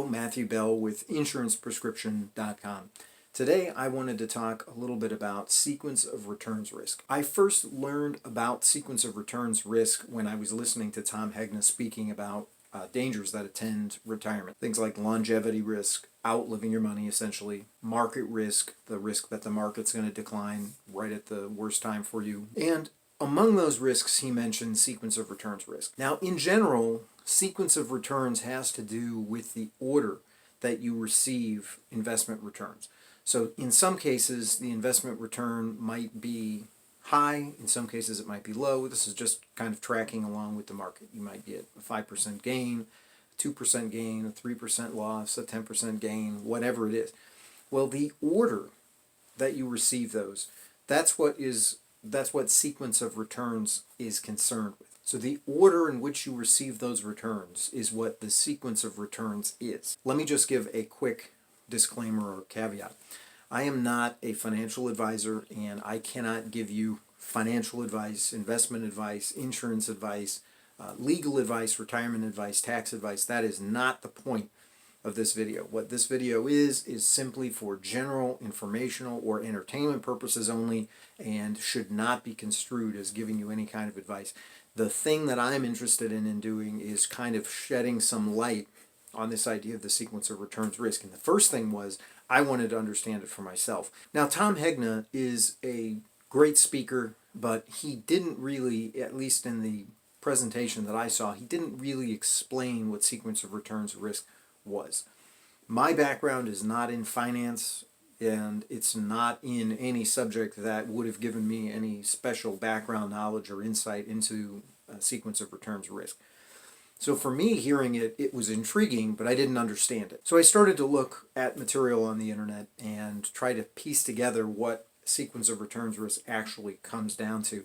Matthew Bell with InsurancePrescription.com. Today I wanted to talk a little bit about sequence of returns risk. I first learned about sequence of returns risk when I was listening to Tom Hegna speaking about dangers that attend retirement. Things like longevity risk, outliving your money essentially, market risk, the risk that the market's going to decline right at the worst time for you, and among those risks, he mentioned sequence of returns risk. Now, in general, sequence of returns has to do with the order that you receive investment returns. So in some cases, the investment return might be high. In some cases, it might be low. This is just kind of tracking along with the market. You might get a 5% gain, 2% gain, a 3% loss, a 10% gain, whatever it is. Well, the order that you receive those, that's what sequence of returns is concerned with. So the order in which you receive those returns is what the sequence of returns is. Let me just give a quick disclaimer or caveat. I am not a financial advisor, and I cannot give you financial advice, investment advice, insurance advice, legal advice, retirement advice, tax advice. That is not the point of this video. What this video is simply for general informational or entertainment purposes only, and should not be construed as giving you any kind of advice. The thing that I'm interested in doing is kind of shedding some light on this idea of the sequence of returns risk. And the first thing was I wanted to understand it for myself. Now, Tom Hegna is a great speaker, but he didn't really, at least in the presentation that I saw, he didn't really explain what sequence of returns risk was. My background is not in finance, and it's not in any subject that would have given me any special background knowledge or insight into sequence of returns risk. So for me, hearing it, it was intriguing, but I didn't understand it. So I started to look at material on the internet and try to piece together what sequence of returns risk actually comes down to.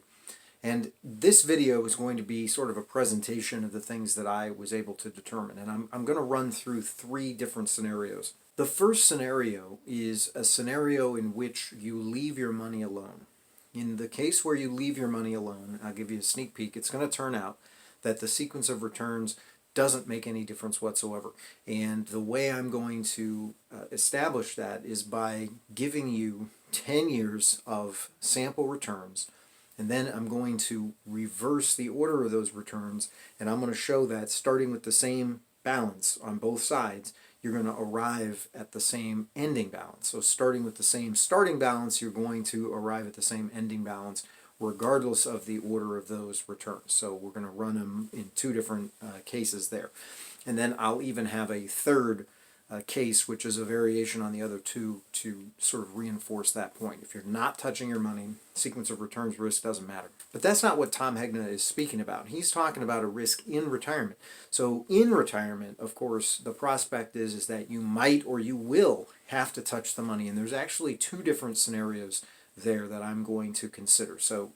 And this video is going to be sort of a presentation of the things that I was able to determine. And I'm going to run through 3 different scenarios. The first scenario is a scenario in which you leave your money alone. In the case where you leave your money alone, I'll give you a sneak peek, it's going to turn out that the sequence of returns doesn't make any difference whatsoever. And the way I'm going to establish that is by giving you 10 years of sample returns, and then I'm going to reverse the order of those returns, and I'm going to show that starting with the same balance on both sides, you're going to arrive at the same ending balance. So starting with the same starting balance, you're going to arrive at the same ending balance, regardless of the order of those returns. So we're going to run them in 2 different cases there. And then I'll even have a third case, which is a variation on the other 2 to sort of reinforce that point. If you're not touching your money, sequence of returns risk doesn't matter. But that's not what Tom Hegna is speaking about. He's talking about a risk in retirement. So in retirement, of course, the prospect is that you might or you will have to touch the money. And there's actually 2 different scenarios there that I'm going to consider. So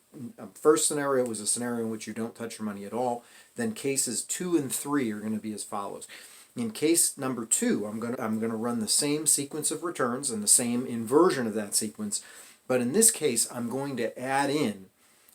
first scenario was a scenario in which you don't touch your money at all. Then cases 2 and 3 are going to be as follows. In case number 2, I'm going to run the same sequence of returns and the same inversion of that sequence, but in this case I'm going to add in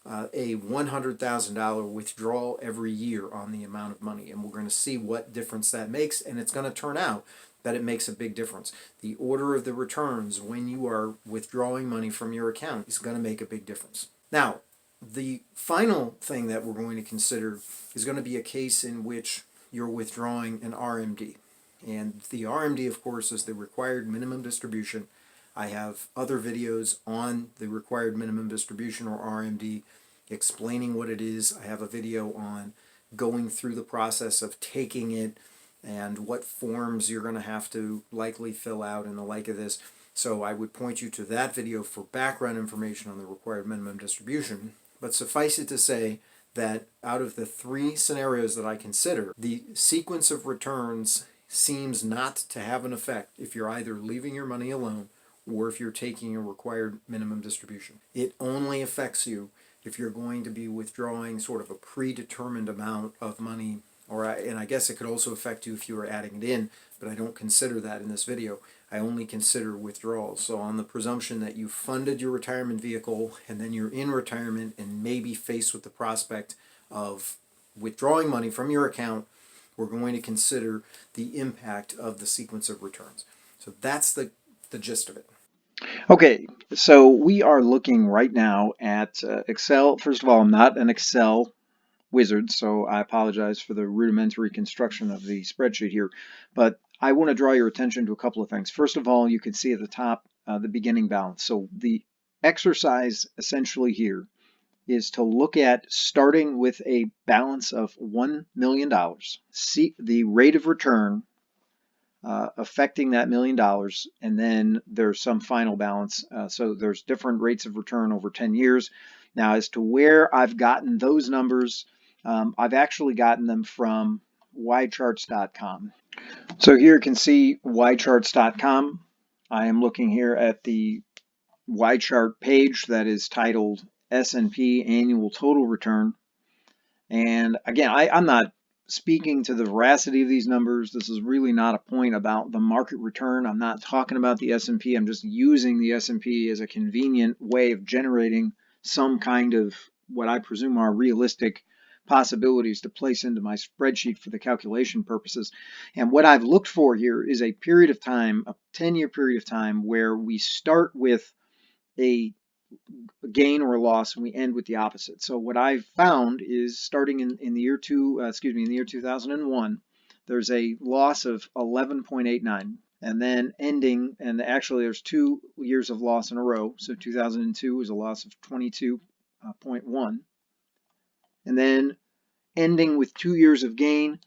a $100,000 withdrawal every year on the amount of money, and we're going to see what difference that makes, and it's going to turn out that it makes a big difference. The order of the returns when you are withdrawing money from your account is going to make a big difference. Now, the final thing that we're going to consider is going to be a case in which you're withdrawing an RMD. And the RMD, of course, is the required minimum distribution. I have other videos on the required minimum distribution, or RMD, explaining what it is. I have a video on going through the process of taking it and what forms you're going to have to likely fill out and the like of this. So I would point you to that video for background information on the required minimum distribution. But suffice it to say that out of the 3 scenarios that I consider, the sequence of returns seems not to have an effect if you're either leaving your money alone or if you're taking a required minimum distribution. It only affects you if you're going to be withdrawing sort of a predetermined amount of money, and I guess it could also affect you if you were adding it in, but I don't consider that in this video. I only consider withdrawals. So on the presumption that you funded your retirement vehicle and then you're in retirement and maybe faced with the prospect of withdrawing money from your account we're going to consider the impact of the sequence of returns. So that's the gist of it. Okay, so we are looking right now at Excel. First of all, I'm not an Excel wizard, so I apologize for the rudimentary construction of the spreadsheet here. But I want to draw your attention to a couple of things. First of all, you can see at the top the beginning balance. So the exercise essentially here is to look at starting with a balance of $1 million, see the rate of return affecting that $1 million, and then there's some final balance. So there's different rates of return over 10 years. Now, as to where I've gotten those numbers, I've actually gotten them from ycharts.com. So here you can see ycharts.com. I am looking here at the ychart page that is titled S&P Annual Total Return. And again, I'm not speaking to the veracity of these numbers. This is really not a point about the market return. I'm not talking about the S&P. I'm just using the S&P as a convenient way of generating some kind of what I presume are realistic possibilities to place into my spreadsheet for the calculation purposes. And what I've looked for here is a period of time, a 10-year period of time, where we start with a gain or a loss, and we end with the opposite. So what I've found is starting in the year 2001, there's a loss of 11.89, and then ending, and actually there's 2 years of loss in a row. So 2002 was a loss of 22.1, and then ending with 2 years of gain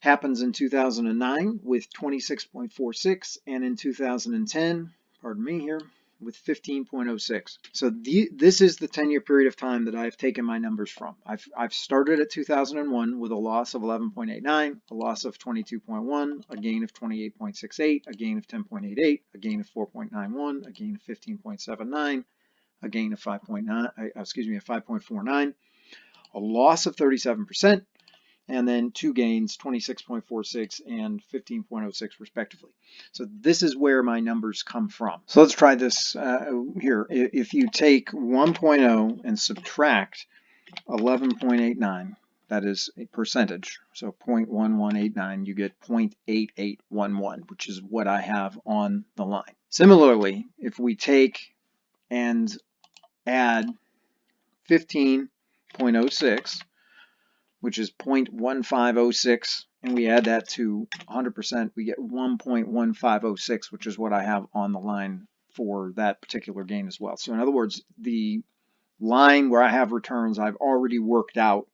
happens in 2009 with 26.46, and in 2010, pardon me here, with 15.06. So this is the 10-year period of time that I've taken my numbers from. I've started at 2001 with a loss of 11.89, a loss of 22.1, a gain of 28.68, a gain of 10.88, a gain of 4.91, a gain of 15.79, a gain of 5.49, a loss of 37%, and then 2 gains, 26.46 and 15.06 respectively. So this is where my numbers come from. So let's try this here. If you take 1.0 and subtract 11.89, that is a percentage, so 0.1189, you get 0.8811, which is what I have on the line. Similarly, if we take and add 15.06, which is 0.1506, and we add that to 100%, we get 1.1506, which is what I have on the line for that particular gain as well. So in other words, the line where I have returns, I've already worked out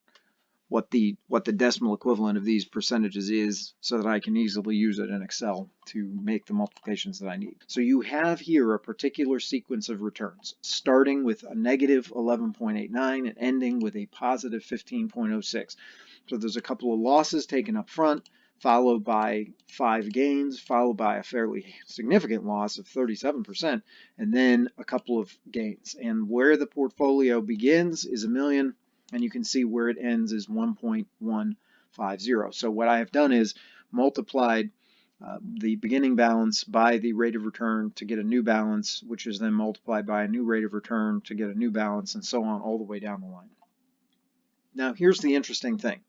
what the decimal equivalent of these percentages is so that I can easily use it in Excel to make the multiplications that I need. So you have here a particular sequence of returns, starting with a negative 11.89 and ending with a positive 15.06. So there's a couple of losses taken up front, followed by 5 gains, followed by a fairly significant loss of 37%, and then a couple of gains. And where the portfolio begins is $1 million, and you can see where it ends is 1.150. So what I have done is multiplied the beginning balance by the rate of return to get a new balance, which is then multiplied by a new rate of return to get a new balance, and so on all the way down the line. Now here's the interesting thing.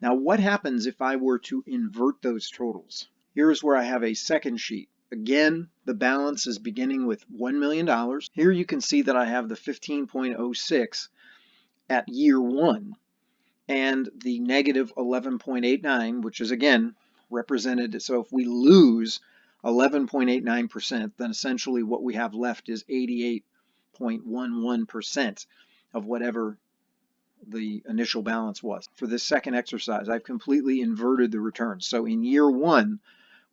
Now what happens if I were to invert those totals? Here's where I have a second sheet. Again, the balance is beginning with $1 million. Here you can see that I have the 15.06 at year 1, and the negative 11.89, which is again represented. So if we lose 11.89%, then essentially what we have left is 88.11% of whatever the initial balance was. For this second exercise, I've completely inverted the returns. So in year 1,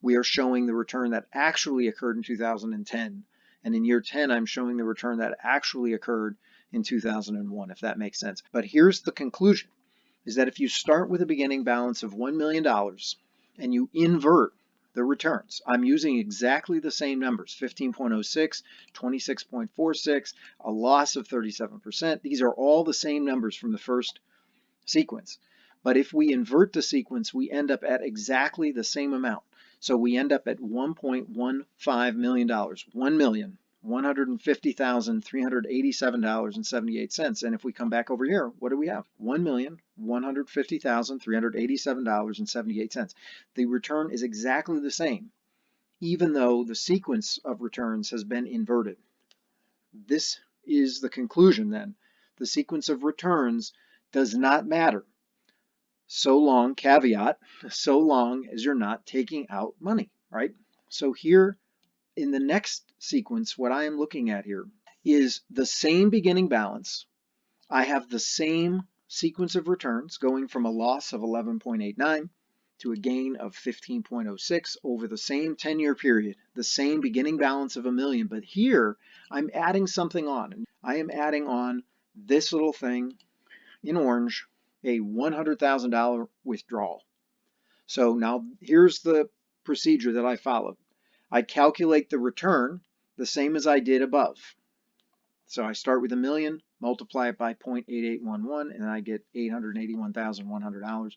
we are showing the return that actually occurred in 2010. And in year 10, I'm showing the return that actually occurred in 2001, if that makes sense. But here's the conclusion, is that if you start with a beginning balance of $1 million and you invert the returns, I'm using exactly the same numbers, 15.06, 26.46, a loss of 37%. These are all the same numbers from the first sequence. But if we invert the sequence, we end up at exactly the same amount. So we end up at $1.15 million, 1 million $150,387.78. And if we come back over here, what do we have? $1,150,387.78. The return is exactly the same, even though the sequence of returns has been inverted. This is the conclusion then. The sequence of returns does not matter. So long, caveat, so long as you're not taking out money, right? So here in the next sequence, what I am looking at here is the same beginning balance. I have the same sequence of returns going from a loss of 11.89 to a gain of 15.06 over the same 10-year period, the same beginning balance of $1 million. But here I'm adding something on. I am adding on this little thing in orange, a $100,000 withdrawal. So now here's the procedure that I followed. I calculate the return the same as I did above. So I start with $1 million, multiply it by 0.8811, and I get $881,100.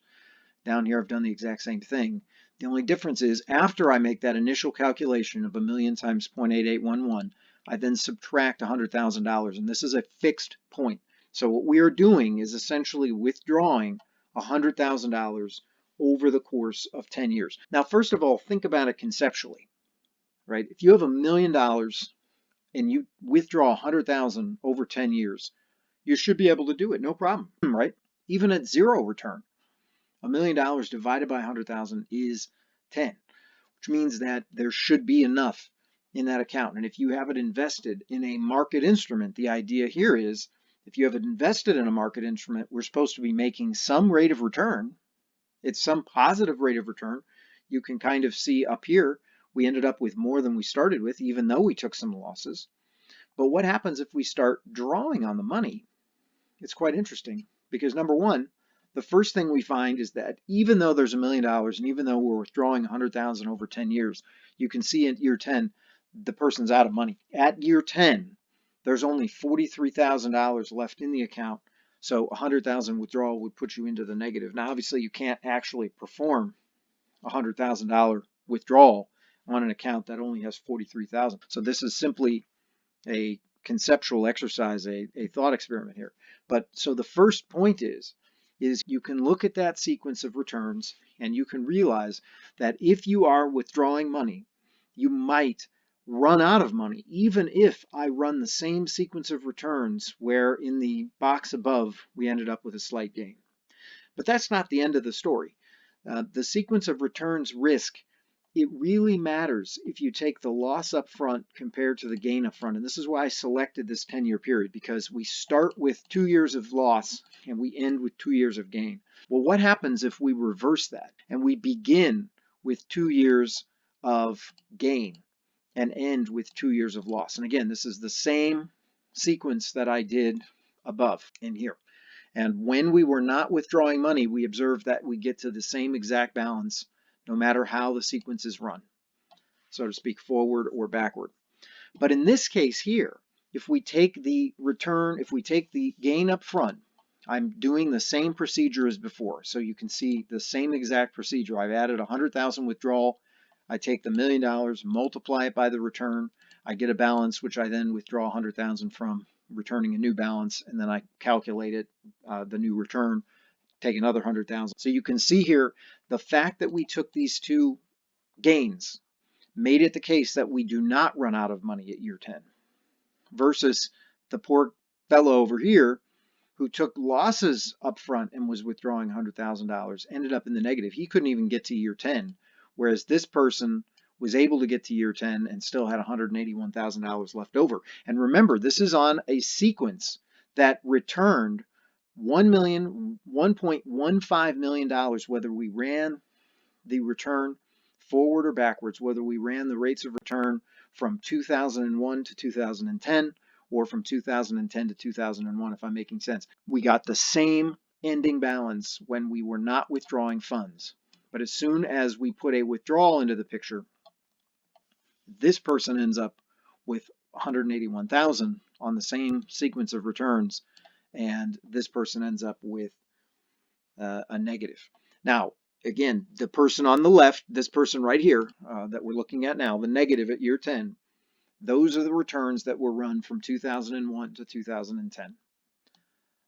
Down here, I've done the exact same thing. The only difference is after I make that initial calculation of $1 million times 0.8811, I then subtract $100,000, and this is a fixed point. So what we are doing is essentially withdrawing $100,000 over the course of 10 years. Now, first of all, think about it conceptually, right? If you have $1 million and you withdraw $100,000 over 10 years, you should be able to do it, no problem, right? Even at zero return. $1 million divided by 100,000 is 10, which means that there should be enough in that account. And if you have it invested in a market instrument, the idea here is if you have it invested in a market instrument, we're supposed to be making some rate of return. It's some positive rate of return. You can kind of see up here, we ended up with more than we started with, even though we took some losses. But what happens if we start drawing on the money? It's quite interesting because number one, the first thing we find is that even though there's $1 million and even though we're withdrawing 100,000 over 10 years, you can see in year 10, the person's out of money. At year 10, there's only $43,000 left in the account. So 100,000 withdrawal would put you into the negative. Now, obviously, you can't actually perform a $100,000 withdrawal on an account that only has 43,000. So this is simply a conceptual exercise, a thought experiment here. But so the first point is you can look at that sequence of returns and you can realize that if you are withdrawing money, you might run out of money, even if I run the same sequence of returns where in the box above we ended up with a slight gain. But that's not the end of the story. The sequence of returns risk, it really matters if you take the loss up front compared to the gain up front. And this is why I selected this 10-year period, because we start with 2 years of loss and we end with 2 years of gain. Well, what happens if we reverse that and we begin with 2 years of gain and end with 2 years of loss? And again, this is the same sequence that I did above in here. And when we were not withdrawing money, we observed that we get to the same exact balance no matter how the sequence is run, so to speak, forward or backward. But in this case here, if we take the return, if we take the gain up front, I'm doing the same procedure as before. So you can see the same exact procedure. I've added 100,000 withdrawal. I take the $1 million, multiply it by the return. I get a balance, which I then withdraw 100,000 from, returning a new balance, and then I calculate it, the new return, take another 100,000. So you can see here the fact that we took these two gains made it the case that we do not run out of money at year 10 versus the poor fellow over here who took losses up front and was withdrawing $100,000 ended up in the negative. He couldn't even get to year 10, whereas this person was able to get to year 10 and still had $181,000 left over. And remember, this is on a sequence that returned $1.15 million, whether we ran the return forward or backwards, whether we ran the rates of return from 2001 to 2010 or from 2010 to 2001, if I'm making sense. We got the same ending balance when we were not withdrawing funds. But as soon as we put a withdrawal into the picture, this person ends up with 181,000 on the same sequence of returns, and this person ends up with a negative. Now, again, the person on the left, this person right here that we're looking at now, the negative at year 10, Those are the returns that were run from 2001 to 2010.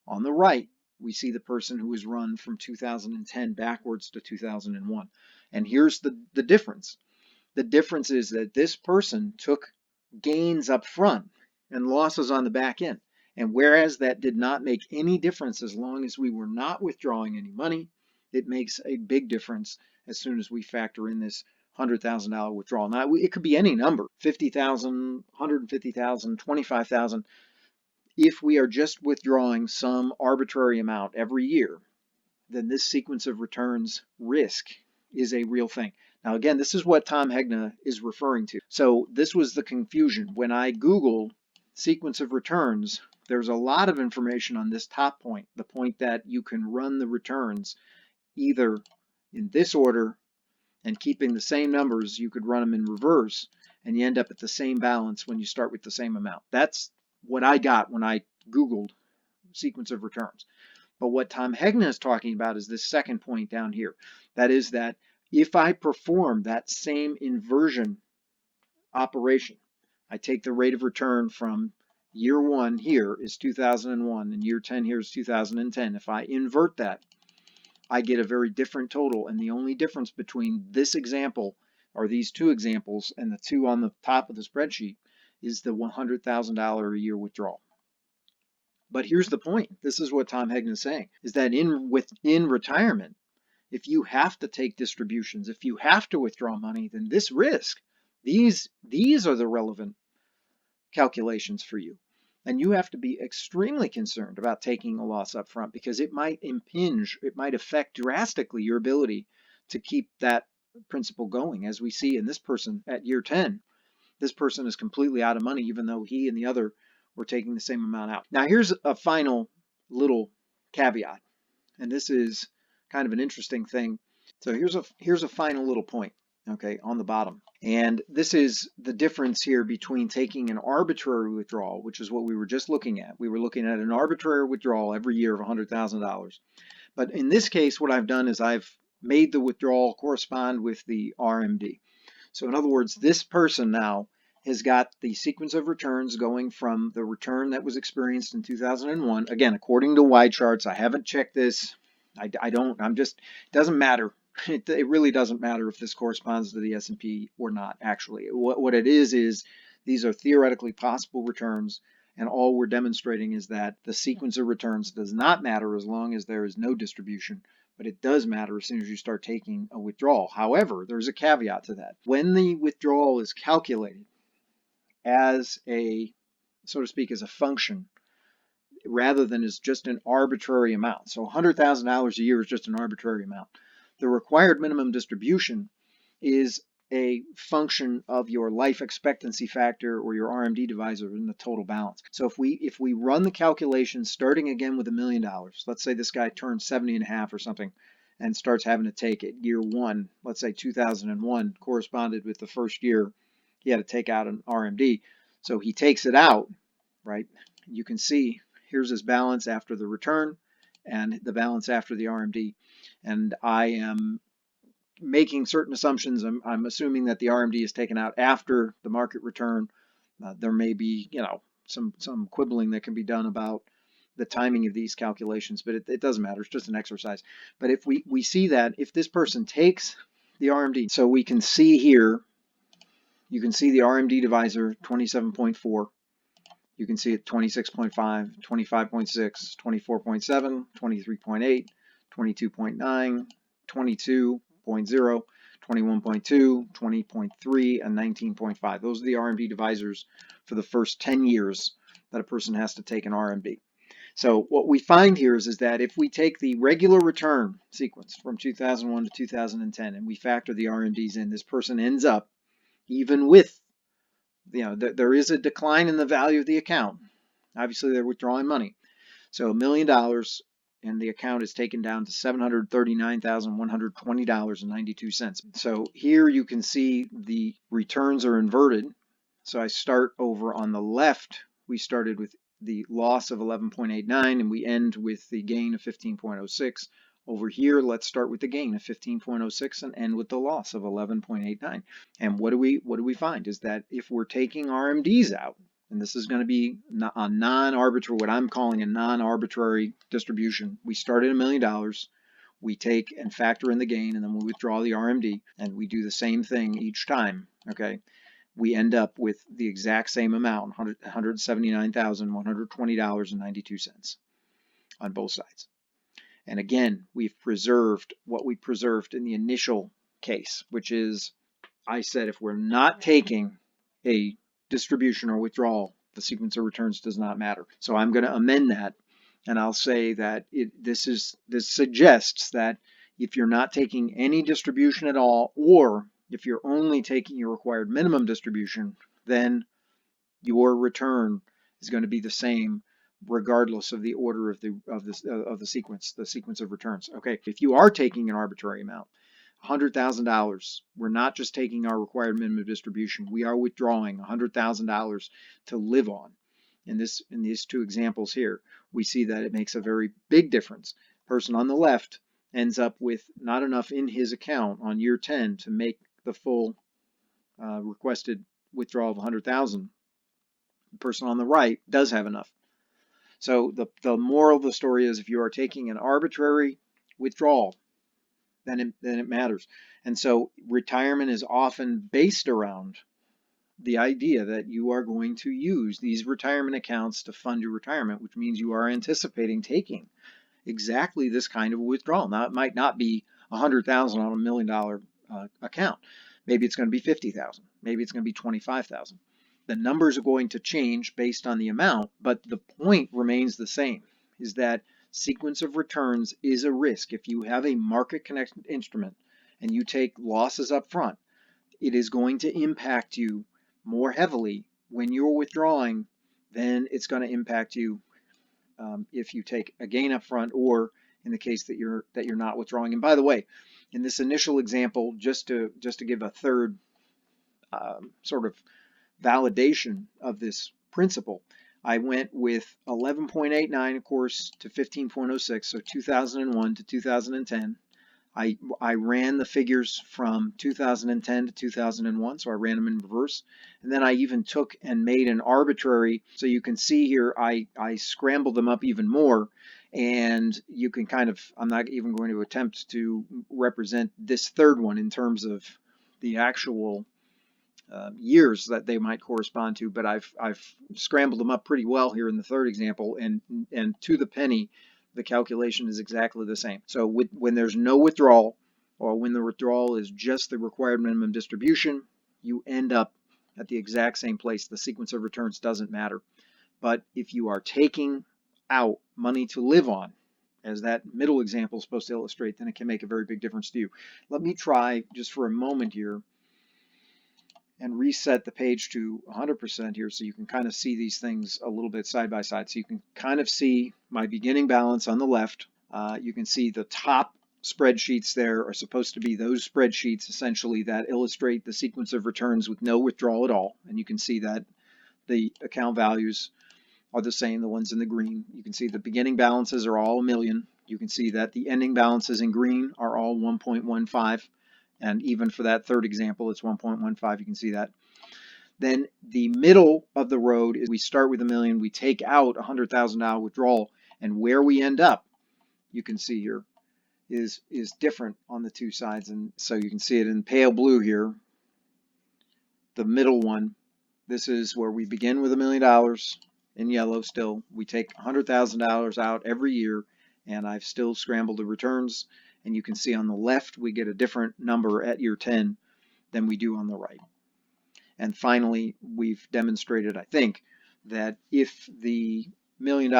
On the right, we see the person who was run from 2010 backwards to 2001. And here's the difference. The difference is that this person took gains up front and losses on the back end. And whereas that did not make any difference as long as we were not withdrawing any money, it makes a big difference as soon as we factor in this $100,000 withdrawal. Now, it could be any number, 50,000, 150,000, 25,000. If we are just withdrawing some arbitrary amount every year, then this sequence of returns risk is a real thing. Now, again, this is what Tom Hegna is referring to. So this was the confusion. When I Googled sequence of returns, there's a lot of information on this top point, the point that you can run the returns either in this order and keeping the same numbers, you could run them in reverse, and you end up at the same balance when you start with the same amount. That's what I got when I Googled sequence of returns. But what Tom Hegna is talking about is this second point down here. That is that if I perform that same inversion operation, I take the rate of return from year 1 here is 2001 and year 10 here is 2010. If I invert that, I get a very different total. And the only difference between this example or these two examples and the two on the top of the spreadsheet is the $100,000 a year withdrawal. But here's the point. This is what Tom Hegna is saying, is that in retirement, if you have to take distributions, if you have to withdraw money, then this risk, these are the relevant calculations for you. And you have to be extremely concerned about taking a loss up front because it might impinge, it might affect drastically your ability to keep that principal going. As we see in this person at year 10, this person is completely out of money even though he and the other were taking the same amount out. Now here's a final little caveat, and this is kind of an interesting thing. So here's a final little point, okay, on the bottom. And this is the difference here between taking an arbitrary withdrawal, which is what we were just looking at. We were looking at an arbitrary withdrawal every year of $100,000. But in this case, what I've done is I've made the withdrawal correspond with the RMD. So in other words, this person now has got the sequence of returns going from the return that was experienced in 2001. Again, according to Y charts, I haven't checked this. It doesn't matter. It really doesn't matter if this corresponds to the S&P or not, actually. What it is these are theoretically possible returns, and all we're demonstrating is that the sequence of returns does not matter as long as there is no distribution, but it does matter as soon as you start taking a withdrawal. However, there's a caveat to that. When the withdrawal is calculated as a, so to speak, as a function, rather than as just an arbitrary amount. So $100,000 a year is just an arbitrary amount. The required minimum distribution is a function of your life expectancy factor or your RMD divisor in the total balance. So if we run the calculation starting again with $1 million, let's say this guy turns 70 and a half or something and starts having to take it year 1, let's say 2001 corresponded with the first year he had to take out an RMD. So he takes it out, right? You can see here's his balance after the return and the balance after the RMD. And I am making certain assumptions. I'm assuming that the RMD is taken out after the market return. There may be, some quibbling that can be done about the timing of these calculations, but it doesn't matter. It's just an exercise. But if we see that if this person takes the RMD, so we can see here, you can see the RMD divisor 27.4. You can see it 26.5, 25.6, 24.7, 23.8, 22.9, 22.0, 21.2, 20.3, and 19.5. Those are the RMD divisors for the first 10 years that a person has to take an RMD. So what we find here is that if we take the regular return sequence from 2001 to 2010 and we factor the RMDs in, this person ends up, even with, there is a decline in the value of the account. Obviously, they're withdrawing money. So $1 million and the account is taken down to $739,120.92. So here you can see the returns are inverted. So I start over on the left. We started with the loss of 11.89 and we end with the gain of 15.06. Over here, let's start with the gain of 15.06 and end with the loss of 11.89. And what do we find is that if we're taking RMDs out, and this is going to be a non-arbitrary, what I'm calling a non-arbitrary distribution. We start at $1 million, we take and factor in the gain, and then we withdraw the RMD, and we do the same thing each time, okay? We end up with the exact same amount, $179,120.92 on both sides. And again, we've preserved what we preserved in the initial case, which is, I said, if we're not taking a distribution or withdrawal, the sequence of returns does not matter. So I'm going to amend that, and I'll say that this suggests that if you're not taking any distribution at all, or if you're only taking your required minimum distribution, then your return is going to be the same regardless of the order of the sequence of returns. Okay, if you are taking an arbitrary amount, $100,000, we're not just taking our required minimum distribution, we are withdrawing $100,000 to live on. In these two examples here, we see that it makes a very big difference. Person on the left ends up with not enough in his account on year 10 to make the full requested withdrawal of $100,000. The person on the right does have enough. So the moral of the story is, if you are taking an arbitrary withdrawal, then it matters. And so retirement is often based around the idea that you are going to use these retirement accounts to fund your retirement, which means you are anticipating taking exactly this kind of withdrawal. Now, it might not be $100,000 on $1 million account. Maybe it's going to be $50,000. Maybe it's going to be $25,000. The numbers are going to change based on the amount, but the point remains the same, is that sequence of returns is a risk. If you have a market-connected instrument and you take losses up front, it is going to impact you more heavily when you're withdrawing than it's going to impact you if you take a gain up front, or in the case that you're not withdrawing. And by the way, in this initial example, just to give a third sort of validation of this principle, I went with 11.89, of course, to 15.06, so 2001 to 2010. I ran the figures from 2010 to 2001, so I ran them in reverse. And then I even took and made an arbitrary, so you can see here I scrambled them up even more, and you can kind of, I'm not even going to attempt to represent this third one in terms of the actual years that they might correspond to, but I've scrambled them up pretty well here in the third example, and to the penny, the calculation is exactly the same. So when there's no withdrawal, or when the withdrawal is just the required minimum distribution, you end up at the exact same place. The sequence of returns doesn't matter. But if you are taking out money to live on, as that middle example is supposed to illustrate, then it can make a very big difference to you. Let me try just for a moment here and reset the page to 100% here, so you can kind of see these things a little bit side by side. So you can kind of see my beginning balance on the left. You can see the top spreadsheets there are supposed to be those spreadsheets essentially that illustrate the sequence of returns with no withdrawal at all. And you can see that the account values are the same, the ones in the green. You can see the beginning balances are all $1 million. You can see that the ending balances in green are all 1.15. And even for that third example, it's 1.15. You can see that. Then the middle of the road is we start with $1 million, we take out $100,000 withdrawal, and where we end up, you can see here, is different on the two sides. And so you can see it in pale blue here, the middle one. This is where we begin with $1 million in yellow still. We take $100,000 out every year, and I've still scrambled the returns. And you can see on the left, we get a different number at year 10 than we do on the right. And finally, we've demonstrated, I think, that if the $1 million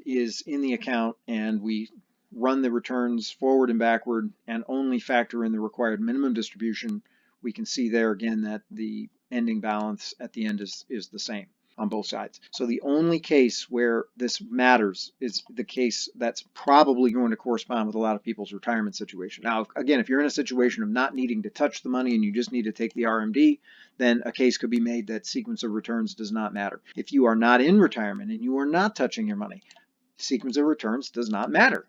is in the account and we run the returns forward and backward and only factor in the required minimum distribution, we can see there again that the ending balance at the end is the same on both sides. So the only case where this matters is the case that's probably going to correspond with a lot of people's retirement situation. Now, again, if you're in a situation of not needing to touch the money and you just need to take the RMD, then a case could be made that sequence of returns does not matter. If you are not in retirement and you are not touching your money, sequence of returns does not matter.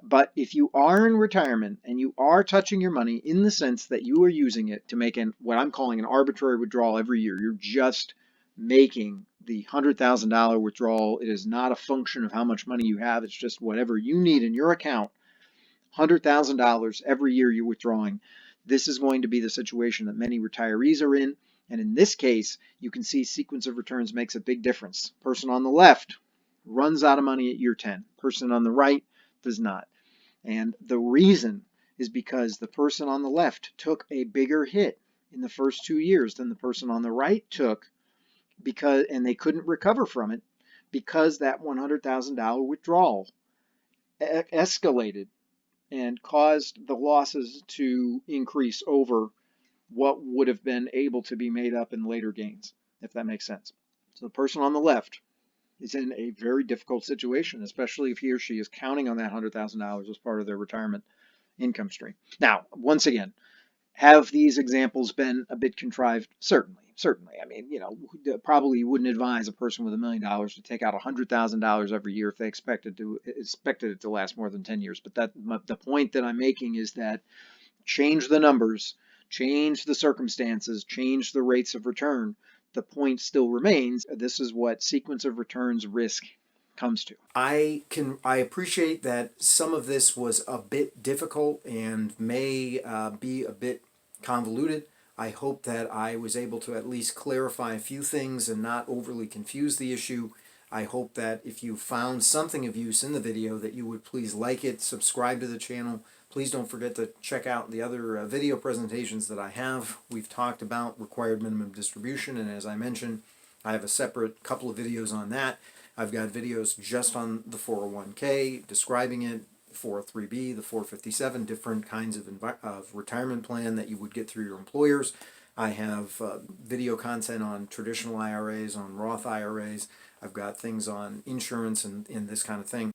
But if you are in retirement and you are touching your money in the sense that you are using it to make what I'm calling an arbitrary withdrawal every year, you're just making the $100,000 withdrawal. It is not a function of how much money you have. It's just whatever you need in your account. $100,000 every year you're withdrawing. This is going to be the situation that many retirees are in. And in this case, you can see sequence of returns makes a big difference. Person on the left runs out of money at year 10. Person on the right does not. And the reason is because the person on the left took a bigger hit in the first 2 years than the person on the right took, and they couldn't recover from it because that $100,000 withdrawal escalated and caused the losses to increase over what would have been able to be made up in later gains, if that makes sense. So the person on the left is in a very difficult situation, especially if he or she is counting on that $100,000 as part of their retirement income stream. Now, once again, have these examples been a bit contrived? Certainly, certainly. I mean, probably wouldn't advise a person with $1 million to take out $100,000 every year if they expected it to last more than 10 years. But the point that I'm making is that change the numbers, change the circumstances, change the rates of return. The point still remains. This is what sequence of returns risk comes to. I appreciate that some of this was a bit difficult and may be a bit convoluted. I hope that I was able to at least clarify a few things and not overly confuse the issue. I hope that if you found something of use in the video that you would please like it, subscribe to the channel. Please don't forget to check out the other video presentations that I have. We've talked about required minimum distribution, and as I mentioned, I have a separate couple of videos on that. I've got videos just on the 401k, describing it, 403b, the 457, different kinds of retirement plan that you would get through your employers. I have video content on traditional IRAs, on Roth IRAs. I've got things on insurance and this kind of thing.